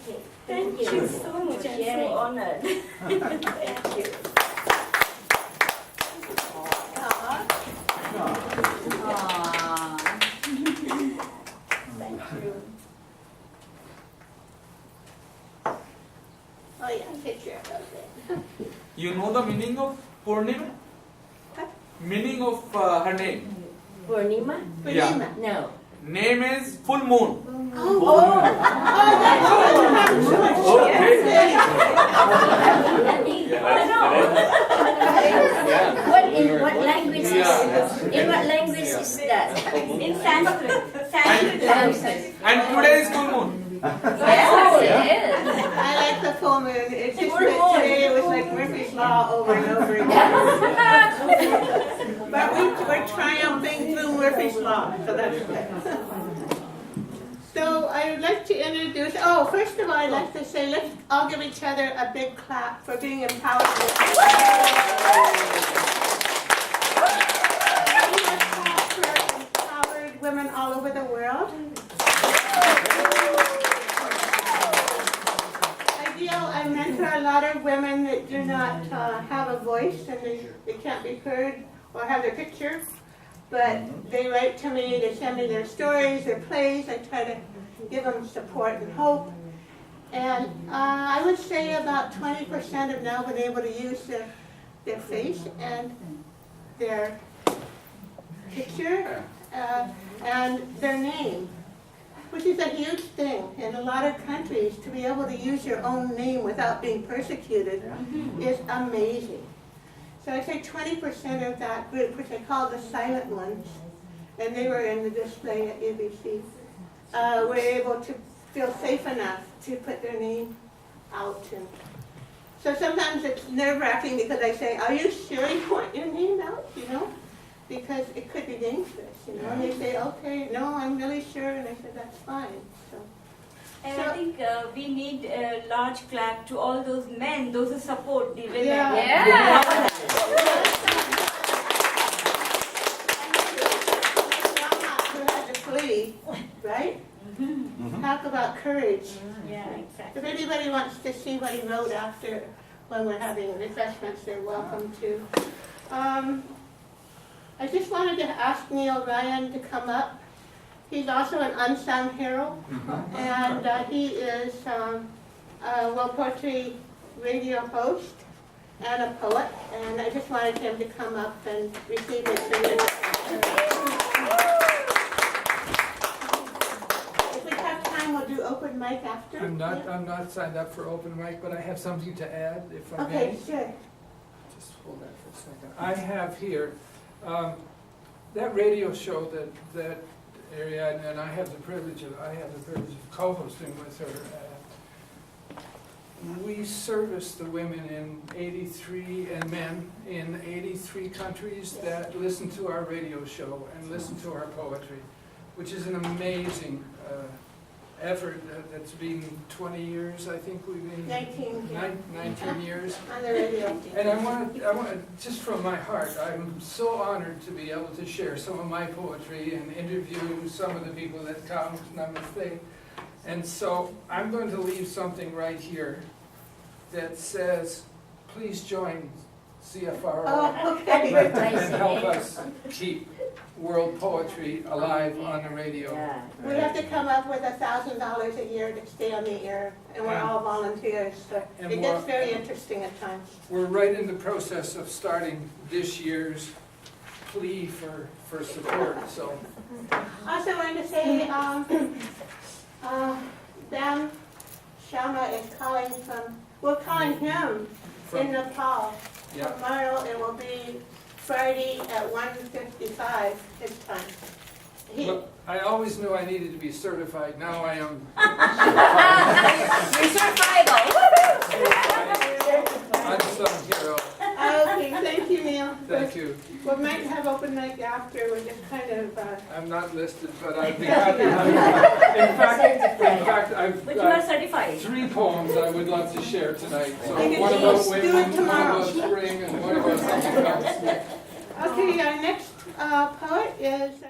Okay. Thank you so much. I'm so honored. Thank you. Thank you. Oh yeah, picture of it. You know the meaning of Purnima? What? Meaning of her name? Purnima? Yeah. No. Name is full moon. Oh, In what language is that? in Sanskrit. And today is full moon. Yes, it is. I like the full moon. It's just that today it was like Murphy's Law over and over again. But we're triumphing through Murphy's Law, so that's good. So I would like to introduce, first of all, I'd like to say let's all give each other a big clap for being empowered. Empowered women all over the world. I mentor a lot of women that do not have a voice and they can't be heard or have their picture, but they write to me, they send me their stories, their plays, I try to give them support and hope. And I would say about 20% have now been able to use their face and their picture and their name, which is a huge thing in a lot of countries. To be able to use your own name without being persecuted is amazing. So I'd say 20% of that group, which I call the silent ones, and they were in the display at UBC, were able to feel safe enough to put their name out. And so sometimes it's nerve-wracking because I say, are you sure you want your name out, because it could be dangerous, and they say, okay, no, I'm really sure, and I said, that's fine. And I think we need a large clap to all those men, those who support the women. Yeah. Who had to flee, right? Talk about courage. Yeah, exactly. If anybody wants to see what he wrote after, when we're having refreshments, they're welcome to. I just wanted to ask Neil Ryan to come up. He's also an unsung hero, and he is a World Poetry radio host and a poet, and I just wanted him to come up and receive his tribute. If we have time, we'll do open mic after. I'm not signed up for open mic, but I have something to add, if I may. Okay, sure. Just hold that for a second. I have here that radio show that Ariadne and I have the privilege of co-hosting with her. We service the women in 83 and men in 83 countries that listen to our radio show and listen to our poetry, which is an amazing effort. That's been 20 years, I think we've been 19 years. On the radio. And I want just from my heart, I'm so honored to be able to share some of my poetry and interview some of the people that come. Namaste. And so I'm going to leave something right here that says, please join CFRO and help us keep world poetry alive on the radio. Yeah. We have to come up with $1,000 a year to stay on the air, and we're all volunteers, so And it gets very interesting at times. We're right in the process of starting this year's plea for support, so. Also wanted to say, Bam Sharma is calling we're calling him in Nepal. Yeah. Tomorrow it will be Friday at 1:55 his time. Look, I always knew I needed to be certified. Now I am. You're certifiable. Unsung hero. Okay, thank you, Neil. Thank you. We might have open mic after. We're just kind of. I'm not listed, but I'd be happy. In fact, I've But you are got certified. 3 poems I would love to share tonight. So I can one do about it women, tomorrow. one about spring, and one about something else. Okay, our next poet is.